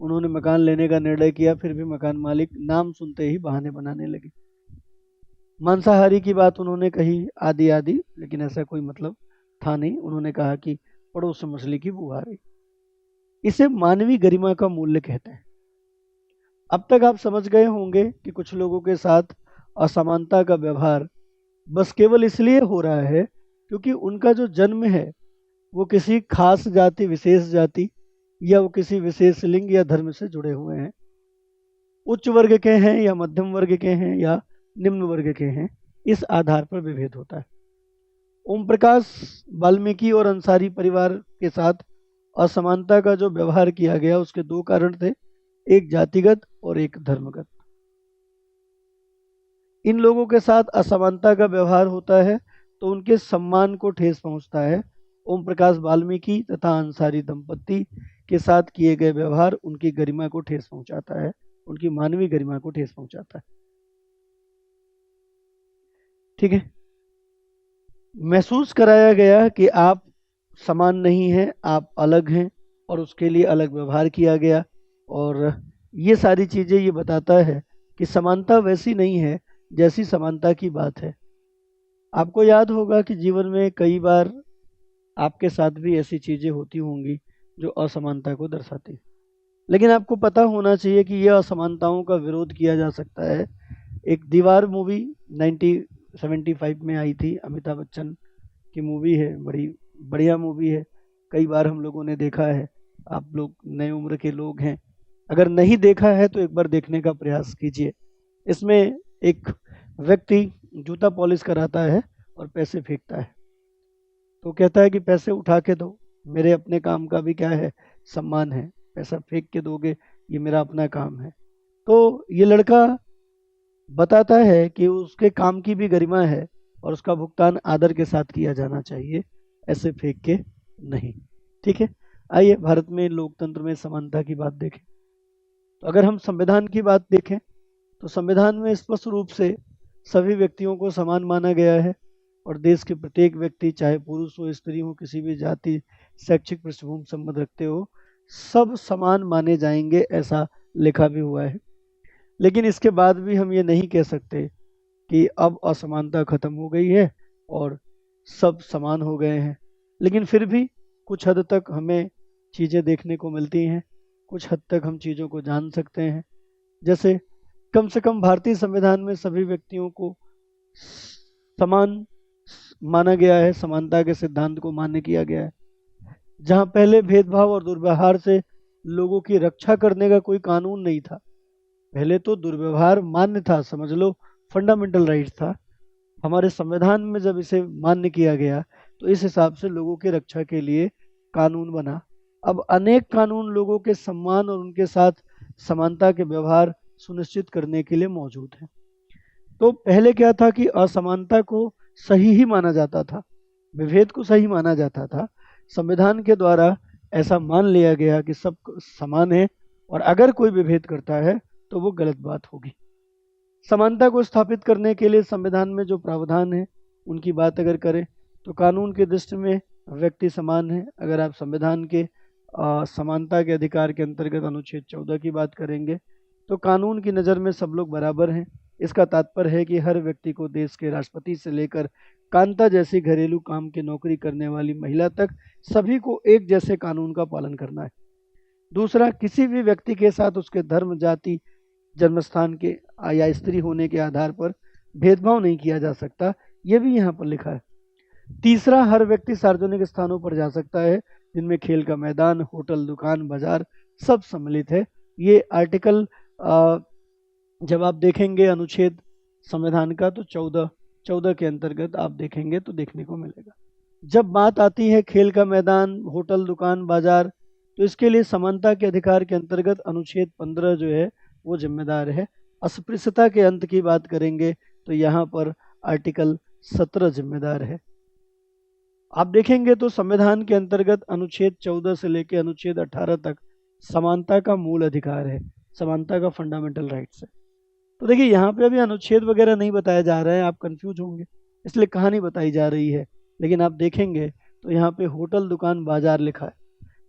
Speaker 2: उन्होंने मकान लेने का निर्णय किया, फिर भी मकान मालिक नाम सुनते ही बहाने बनाने लगे। मांसाहारी की बात उन्होंने कही आदि आदि, लेकिन ऐसा कोई मतलब था नहीं। उन्होंने कहा कि पड़ोस से मछली की बू आ रही। इसे मानवीय गरिमा का मूल्य कहते हैं। अब तक आप समझ गए होंगे कि कुछ लोगों के साथ असमानता का व्यवहार बस केवल इसलिए हो रहा है क्योंकि उनका जो जन्म है वो किसी खास जाति, विशेष जाति या वो किसी विशेष लिंग या धर्म से जुड़े हुए हैं। उच्च वर्ग के हैं या मध्यम वर्ग के हैं या निम्न वर्ग के हैं, इस आधार पर विभेद होता है। ओम प्रकाश वाल्मीकि और अंसारी परिवार के साथ असमानता का जो व्यवहार किया गया, उसके 2 कारण थे, एक जातिगत और एक धर्मगत। इन लोगों के साथ असमानता का व्यवहार होता है तो उनके सम्मान को ठेस पहुंचता है। ओम प्रकाश वाल्मीकि तथा अंसारी दंपत्ति के साथ किए गए व्यवहार उनकी गरिमा को ठेस पहुंचाता है, उनकी मानवीय गरिमा को ठेस पहुंचाता है। ठीक है, महसूस कराया गया कि आप समान नहीं हैं, आप अलग हैं, और उसके लिए अलग व्यवहार किया गया। और ये सारी चीज़ें ये बताता है कि समानता वैसी नहीं है जैसी समानता की बात है। आपको याद होगा कि जीवन में कई बार आपके साथ भी ऐसी चीज़ें होती होंगी जो असमानता को दर्शाती है, लेकिन आपको पता होना चाहिए कि यह असमानताओं का विरोध किया जा सकता है। एक दीवार मूवी 1975 में आई थी, अमिताभ बच्चन की मूवी है, बड़ी बढ़िया मूवी है, कई बार हम लोगों ने देखा है। आप लोग नए उम्र के लोग हैं, अगर नहीं देखा है तो एक बार देखने का प्रयास कीजिए। इसमें एक व्यक्ति जूता पॉलिश कराता है और पैसे फेंकता है, तो कहता है कि पैसे उठा के दो, मेरे अपने काम का भी क्या है, सम्मान है, पैसा फेंक के दोगे, ये मेरा अपना काम है। तो ये लड़का बताता है कि उसके काम की भी गरिमा है और उसका भुगतान आदर के साथ किया जाना चाहिए, ऐसे फेंक के नहीं। ठीक है, आइए भारत में लोकतंत्र में समानता की बात देखें। तो अगर हम संविधान की बात देखें तो संविधान में स्पष्ट रूप से सभी व्यक्तियों को समान माना गया है और देश के प्रत्येक व्यक्ति, चाहे पुरुष हो स्त्री हो, किसी भी जाति शैक्षिक पृष्ठभूमि संबंध रखते हो, सब समान माने जाएंगे, ऐसा लिखा भी हुआ है। लेकिन इसके बाद भी हम ये नहीं कह सकते कि अब असमानता खत्म हो गई है और सब समान हो गए हैं। लेकिन फिर भी कुछ हद तक हमें चीज़ें देखने को मिलती हैं, कुछ हद तक हम चीज़ों को जान सकते हैं। जैसे कम से कम भारतीय संविधान में सभी व्यक्तियों को समान माना गया है, समानता के सिद्धांत को मान्य किया गया है। जहाँ पहले भेदभाव और दुर्व्यवहार से लोगों की रक्षा करने का कोई कानून नहीं था, पहले तो दुर्व्यवहार मान्य था, समझ लो फंडामेंटल राइट था। हमारे संविधान में जब इसे मान्य किया गया तो इस हिसाब से लोगों की रक्षा के लिए कानून बना, अब अनेक कानून लोगों के सम्मान और उनके साथ समानता के व्यवहार सुनिश्चित करने के लिए मौजूद हैं। तो पहले क्या था कि असमानता को सही ही माना जाता था, विभेद को सही माना जाता था। संविधान के द्वारा ऐसा मान लिया गया कि सब समान है और अगर कोई विभेद करता है तो वो गलत बात होगी। समानता को स्थापित करने के लिए संविधान में जो प्रावधान है उनकी बात अगर करें तो कानून की दृष्टि में व्यक्ति समान है। अगर आप संविधान के समानता के अधिकार के अंतर्गत अनुच्छेद 14 की बात करेंगे तो कानून की नज़र में सब लोग बराबर हैं। इसका तात्पर्य है कि हर व्यक्ति को देश के राष्ट्रपति से लेकर कांता जैसी घरेलू काम की नौकरी करने वाली महिला तक सभी को एक जैसे कानून का पालन करना है। दूसरा, किसी भी व्यक्ति के साथ उसके धर्म, जाति, जन्मस्थान के या स्त्री होने के आधार पर भेदभाव नहीं किया जा सकता, ये भी यहाँ पर लिखा है। तीसरा, हर व्यक्ति सार्वजनिक स्थानों पर जा सकता है जिनमें खेल का मैदान, होटल, दुकान, बाजार सब सम्मिलित है। ये आर्टिकल जब आप देखेंगे अनुच्छेद संविधान का तो 14 के अंतर्गत आप देखेंगे तो देखने को मिलेगा। जब बात आती है खेल का मैदान, होटल, दुकान, बाजार, तो इसके लिए समानता के अधिकार के अंतर्गत अनुच्छेद 15 जो है वो जिम्मेदार है। अस्पृश्यता के अंत की बात करेंगे तो यहाँ पर आर्टिकल 17 जिम्मेदार है। आप देखेंगे तो संविधान के अंतर्गत अनुच्छेद 14 से लेकर अनुच्छेद 18 तक समानता का मूल अधिकार है, समानता का फंडामेंटल राइट्स है। तो देखिए यहाँ पे अभी अनुच्छेद वगैरह नहीं बताया जा रहा है, आप कंफ्यूज होंगे इसलिए कहानी बताई जा रही है। लेकिन आप देखेंगे तो यहाँ पे होटल, दुकान, बाजार लिखा है,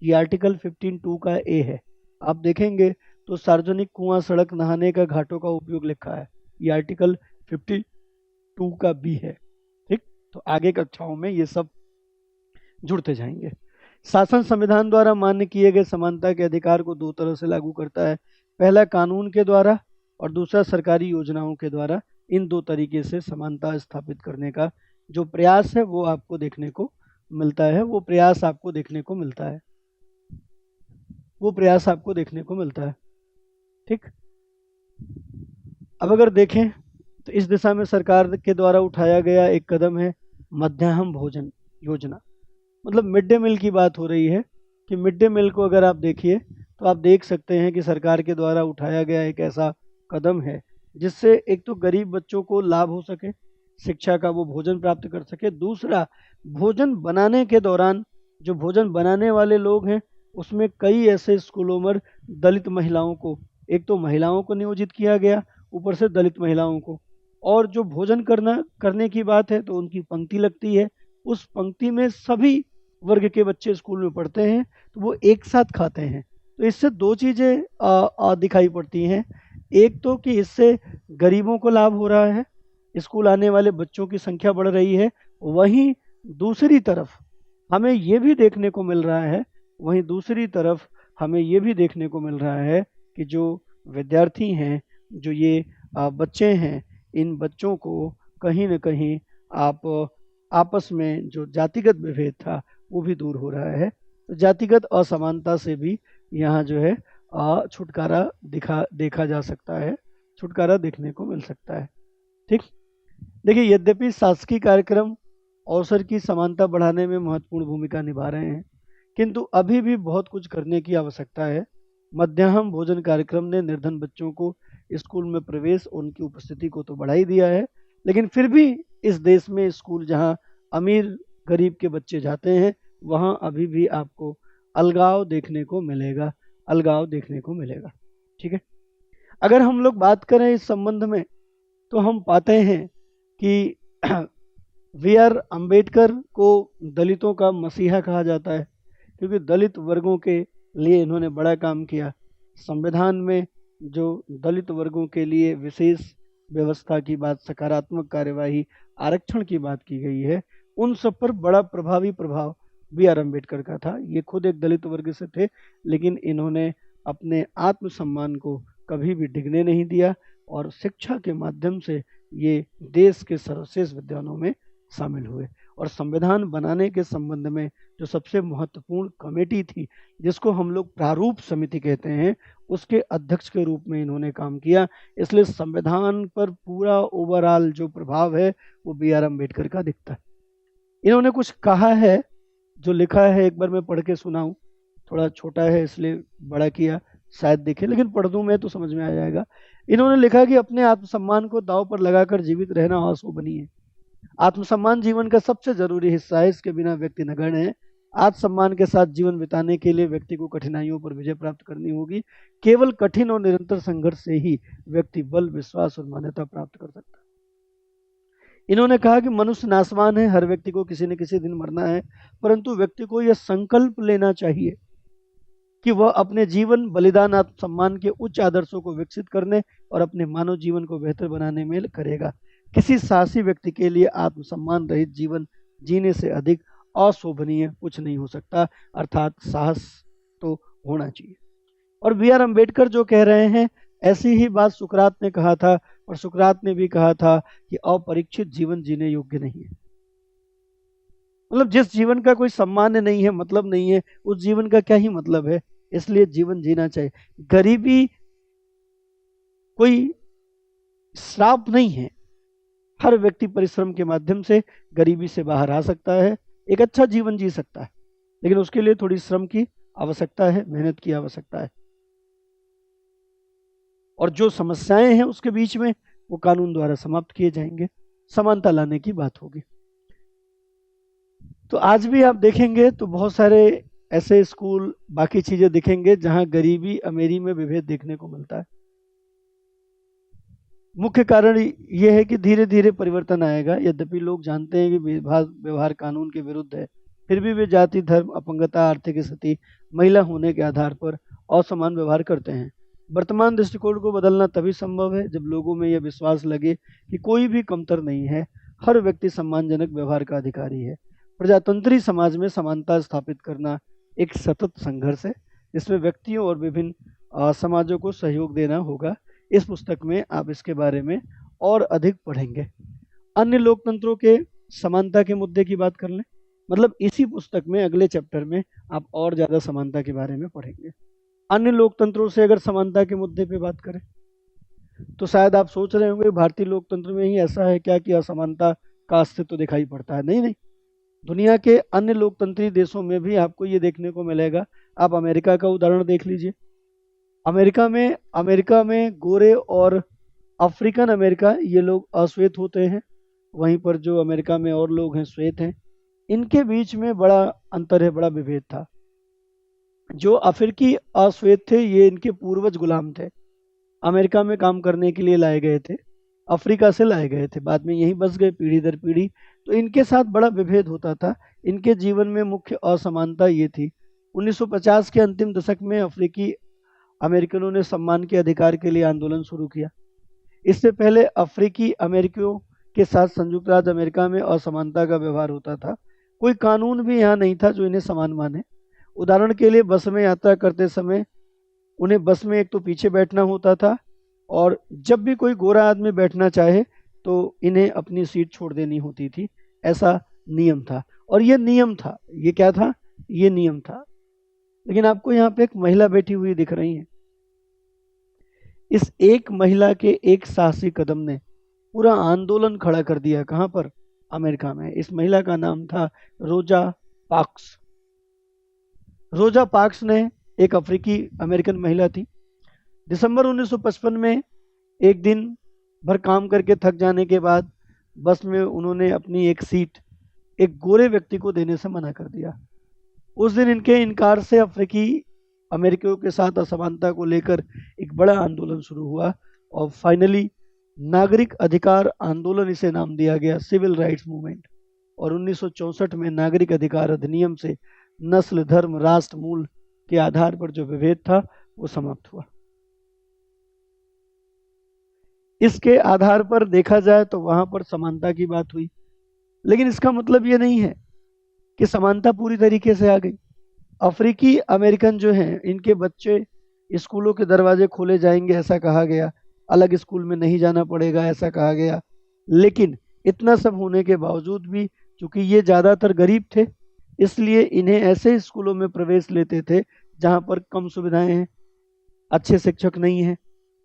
Speaker 2: ये आर्टिकल 15(2) का ए है। आप देखेंगे तो सार्वजनिक कुआं, सड़क, नहाने का, घाटों का उपयोग लिखा है, ये आर्टिकल 52 का बी है। ठीक, तो आगे कक्षाओं में ये सब जुड़ते जाएंगे। शासन संविधान द्वारा मान्य किए गए समानता के अधिकार को दो तरह से लागू करता है, पहला कानून के द्वारा और दूसरा सरकारी योजनाओं के द्वारा। इन दो तरीके से समानता स्थापित करने का जो प्रयास है वो आपको देखने को मिलता है, वो प्रयास आपको देखने को मिलता है, वो प्रयास आपको देखने को मिलता है। ठीक, अब अगर देखें तो इस दिशा में सरकार के द्वारा उठाया गया एक कदम है मध्याह्न भोजन योजना। मतलब मिड डे मील की बात हो रही है कि मिड डे मील को अगर आप देखिए तो आप देख सकते हैं कि सरकार के द्वारा उठाया गया एक ऐसा कदम है जिससे एक तो गरीब बच्चों को लाभ हो सके, शिक्षा का वो भोजन प्राप्त कर सके। दूसरा, भोजन बनाने के दौरान जो भोजन बनाने वाले लोग हैं उसमें कई ऐसे स्कूलों में दलित महिलाओं को, एक तो महिलाओं को नियोजित किया गया, ऊपर से दलित महिलाओं को, और जो भोजन करने की बात है तो उनकी पंक्ति लगती है, उस पंक्ति में सभी वर्ग के बच्चे स्कूल में पढ़ते हैं तो वो एक साथ खाते हैं। तो इससे दो चीज़ें दिखाई पड़ती हैं, एक तो कि इससे गरीबों को लाभ हो रहा है, स्कूल आने वाले बच्चों की संख्या बढ़ रही है, वहीं दूसरी तरफ हमें ये भी देखने को मिल रहा है, वहीं दूसरी तरफ हमें ये भी देखने को मिल रहा है कि जो विद्यार्थी हैं, जो ये बच्चे हैं, इन बच्चों को कहीं ना कहीं आप आपस में जो जातिगत विभेद था वो भी दूर हो रहा है। तो जातिगत असमानता से भी यहाँ जो है छुटकारा देखा जा सकता है, छुटकारा देखने को मिल सकता है। ठीक, देखिए यद्यपि शासकीय कार्यक्रम अवसर की समानता बढ़ाने में महत्वपूर्ण भूमिका निभा रहे हैं, किंतु अभी भी बहुत कुछ करने की आवश्यकता है। मध्याह्न भोजन कार्यक्रम ने निर्धन बच्चों को स्कूल में प्रवेश, उनकी उपस्थिति को तो बढ़ा ही दिया है, लेकिन फिर भी इस देश में स्कूल जहां अमीर गरीब के बच्चे जाते हैं वहां अभी भी आपको अलगाव देखने को मिलेगा, अलगाव देखने को मिलेगा। ठीक है, अगर हम लोग बात करें इस संबंध में तो हम पाते हैं कि V.R. अम्बेडकर को दलितों का मसीहा कहा जाता है, क्योंकि दलित वर्गों के लिए इन्होंने बड़ा काम किया। संविधान में जो दलित वर्गों के लिए विशेष व्यवस्था की बात, सकारात्मक कार्यवाही, आरक्षण की बात की गई है, उन सब पर बड़ा प्रभावी प्रभाव V.R. अम्बेडकर का था। ये खुद एक दलित वर्ग से थे, लेकिन इन्होंने अपने आत्मसम्मान को कभी भी डिगने नहीं दिया और शिक्षा के माध्यम से ये देश के सर्वश्रेष्ठ विद्वानों में शामिल हुए। और संविधान बनाने के संबंध में जो सबसे महत्वपूर्ण कमेटी थी, जिसको हम लोग प्रारूप समिति कहते हैं, उसके अध्यक्ष के रूप में इन्होंने काम किया। इसलिए संविधान पर पूरा ओवरऑल जो प्रभाव है वो B.R. अम्बेडकर का दिखता है। इन्होंने कुछ कहा है, जो लिखा है एक बार मैं पढ़ के सुनाऊं थोड़ा छोटा है इसलिए बड़ा किया, शायद दिखे, लेकिन पढ़ दूं मैं तो समझ में आ जाएगा। इन्होंने लिखा कि अपने आत्मसम्मान को दांव पर लगाकर जीवित रहना अशोभनीय है। आत्मसम्मान जीवन का सबसे जरूरी हिस्सा है, इसके बिना व्यक्ति नगण्य है। आत्मसम्मान के साथ जीवन बिताने के लिए व्यक्ति को कठिनाइयों पर विजय प्राप्त करनी होगी। केवल कठिन और निरंतर संघर्ष से ही व्यक्ति बल, विश्वास और मान्यता प्राप्त कर सकता है। इन्होंने कहा कि मनुष्य नासवान है, हर व्यक्ति को किसी न किसी दिन मरना है, परंतु व्यक्ति को यह संकल्प लेना चाहिए कि वह अपने जीवन, बलिदान, आत्मसम्मान के उच्च आदर्शों को विकसित करने और अपने मानव जीवन को बेहतर बनाने में करेगा। किसी साहसी व्यक्ति के लिए आत्मसम्मान रहित जीवन जीने से अधिक अशोभनीय कुछ नहीं हो सकता, अर्थात साहस तो होना चाहिए। और बी.आर. अम्बेडकर जो कह रहे हैं, ऐसी ही बात सुकरात ने कहा था, और सुकरात ने भी कहा था कि अपरीक्षित जीवन जीने योग्य नहीं है। मतलब जिस जीवन का कोई सम्मान नहीं है, मतलब नहीं है, उस जीवन का क्या ही मतलब है। इसलिए जीवन जीना चाहिए। गरीबी कोई श्राप नहीं है, हर व्यक्ति परिश्रम के माध्यम से गरीबी से बाहर आ सकता है, एक अच्छा जीवन जी सकता है, लेकिन उसके लिए थोड़ी श्रम की आवश्यकता है, मेहनत की आवश्यकता है। और जो समस्याएं हैं उसके बीच में, वो कानून द्वारा समाप्त किए जाएंगे, समानता लाने की बात होगी। तो आज भी आप देखेंगे तो बहुत सारे ऐसे स्कूल, बाकी चीजें दिखेंगे जहां गरीबी अमीरी में विभेद देखने को मिलता है। मुख्य कारण यह है कि धीरे धीरे परिवर्तन आएगा। यद्यपि लोग जानते हैं कि व्यवहार कानून के विरुद्ध है, फिर भी वे जाति, धर्म, अपंगता, आर्थिक स्थिति, महिला होने के आधार पर असमान व्यवहार करते हैं। वर्तमान दृष्टिकोण को बदलना तभी संभव है जब लोगों में यह विश्वास लगे कि कोई भी कमतर नहीं है, हर व्यक्ति सम्मानजनक व्यवहार का अधिकारी है। प्रजातंत्री समाज में समानता स्थापित करना एक सतत संघर्ष है, जिसमें व्यक्तियों और विभिन्न समाजों को सहयोग देना होगा। इस पुस्तक में आप इसके बारे में और अधिक पढ़ेंगे। अन्य लोकतंत्रों के समानता के मुद्दे की बात कर लें, मतलब इसी पुस्तक में अगले चैप्टर में आप और ज़्यादा समानता के बारे में पढ़ेंगे। अन्य लोकतंत्रों से अगर समानता के मुद्दे पे बात करें तो शायद आप सोच रहे होंगे भारतीय लोकतंत्र में ही ऐसा है क्या कि असमानता का अस्तित्व दिखाई पड़ता है। नहीं, दुनिया के अन्य लोकतंत्री देशों में भी आपको ये देखने को मिलेगा। आप अमेरिका का उदाहरण देख लीजिए। अमेरिका में गोरे और अफ्रीकन अमेरिका, ये लोग अश्वेत होते हैं, वहीं पर जो अमेरिका में और लोग हैं श्वेत हैं। इनके बीच में बड़ा अंतर है, बड़ा विभेद था। जो अफ्रीकी अश्वेत थे, ये इनके पूर्वज गुलाम थे, अमेरिका में काम करने के लिए लाए गए थे, अफ्रीका से लाए गए थे, बाद में यहीं बस गए पीढ़ी दर पीढ़ी। तो इनके साथ बड़ा विभेद होता था। इनके जीवन में मुख्य असमानता ये थी। 1950 के अंतिम दशक में अफ्रीकी अमेरिकनों ने सम्मान के अधिकार के लिए आंदोलन शुरू किया। इससे पहले अफ्रीकी अमेरिकियों के साथ संयुक्त राज्य अमेरिका में असमानता का व्यवहार होता था। कोई कानून भी यहाँ नहीं था जो इन्हें समान माने। उदाहरण के लिए बस में यात्रा करते समय उन्हें बस में एक तो पीछे बैठना होता था, और जब भी कोई गोरा आदमी बैठना चाहे तो इन्हें अपनी सीट छोड़ देनी होती थी। ऐसा नियम था, और ये नियम था, ये क्या था, ये नियम था। लेकिन आपको यहाँ पे एक महिला बैठी हुई दिख रही है। इस एक महिला के एक साहसी कदम ने पूरा आंदोलन खड़ा कर दिया। कहाँ पर? अमेरिका में। इस महिला का नाम था रोजा पार्क्स। रोजा पार्क्स ने एक अफ्रीकी अमेरिकन महिला थी। दिसंबर 1955 में एक दिन भर काम करके थक जाने के बाद बस में उन्होंने अपनी एक सीट एक गोरे व्यक्ति को देने से मना कर दिया। उस दिन इनके इनकार से अफ्रीकी अमेरिकियों के साथ असमानता को लेकर एक बड़ा आंदोलन शुरू हुआ, और फाइनली नागरिक अधिकार आंदोलन इसे नाम दिया गया, सिविल राइट्स मूवमेंट। और 1964 में नागरिक अधिकार अधिनियम से नस्ल, धर्म, राष्ट्र, मूल के आधार पर जो विभेद था वो समाप्त हुआ। इसके आधार पर देखा जाए तो वहां पर समानता की बात हुई, लेकिन इसका मतलब ये नहीं है कि समानता पूरी तरीके से आ गई। अफ्रीकी अमेरिकन जो हैं, इनके बच्चे स्कूलों के दरवाजे खोले जाएंगे ऐसा कहा गया, अलग स्कूल में नहीं जाना पड़ेगा ऐसा कहा गया। लेकिन इतना सब होने के बावजूद भी, चूंकि ये ज़्यादातर गरीब थे, इसलिए इन्हें ऐसे स्कूलों में प्रवेश लेते थे जहाँ पर कम सुविधाएं हैं, अच्छे शिक्षक नहीं हैं,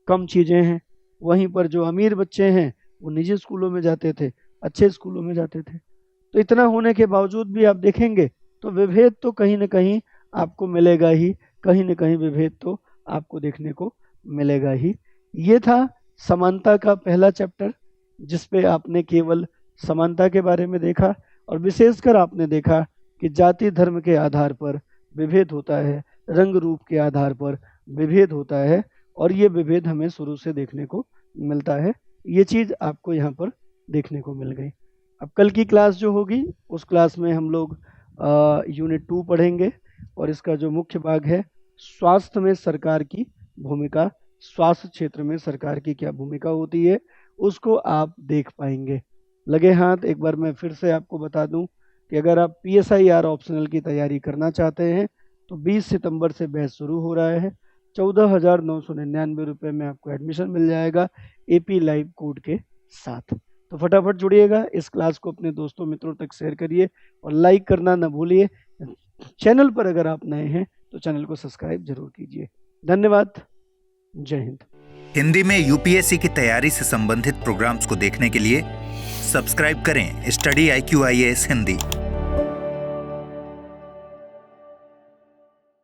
Speaker 2: कम चीज़ें हैं। वहीं पर जो अमीर बच्चे हैं वो निजी स्कूलों में जाते थे, अच्छे स्कूलों में जाते थे। तो इतना होने के बावजूद भी आप देखेंगे तो विभेद तो कहीं ना कहीं आपको मिलेगा ही, कहीं न कहीं विभेद तो आपको देखने को मिलेगा ही। ये था समानता का पहला चैप्टर, जिस पे आपने केवल समानता के बारे में देखा और विशेषकर आपने देखा कि जाति धर्म के आधार पर विभेद होता है, रंग रूप के आधार पर विभेद होता है और ये विभेद हमें शुरू से देखने को मिलता है। ये चीज़ आपको यहाँ पर देखने को मिल गई। अब कल की क्लास जो होगी उस क्लास में हम लोग यूनिट 2 पढ़ेंगे और इसका जो मुख्य भाग है स्वास्थ्य में सरकार की भूमिका, स्वास्थ्य क्षेत्र में सरकार की क्या भूमिका होती है उसको आप देख पाएंगे। लगे हाथ एक बार मैं फिर से आपको बता दूं कि अगर आप PSIR ऑप्शनल की तैयारी करना चाहते हैं तो 20 सितंबर से बैच शुरू हो रहा है। 14,999 रुपये में आपको एडमिशन मिल जाएगा AP लाइव कोड के साथ। तो फटाफट जुड़िएगा, इस क्लास को अपने दोस्तों मित्रों तक शेयर करिए और लाइक करना न भूलिए। चैनल पर अगर आप नए हैं तो चैनल को सब्सक्राइब जरूर कीजिए। धन्यवाद। जय हिंद।
Speaker 1: हिंदी में UPSC की तैयारी से संबंधित प्रोग्राम्स को देखने के लिए सब्सक्राइब करें स्टडी IQ IAS हिंदी।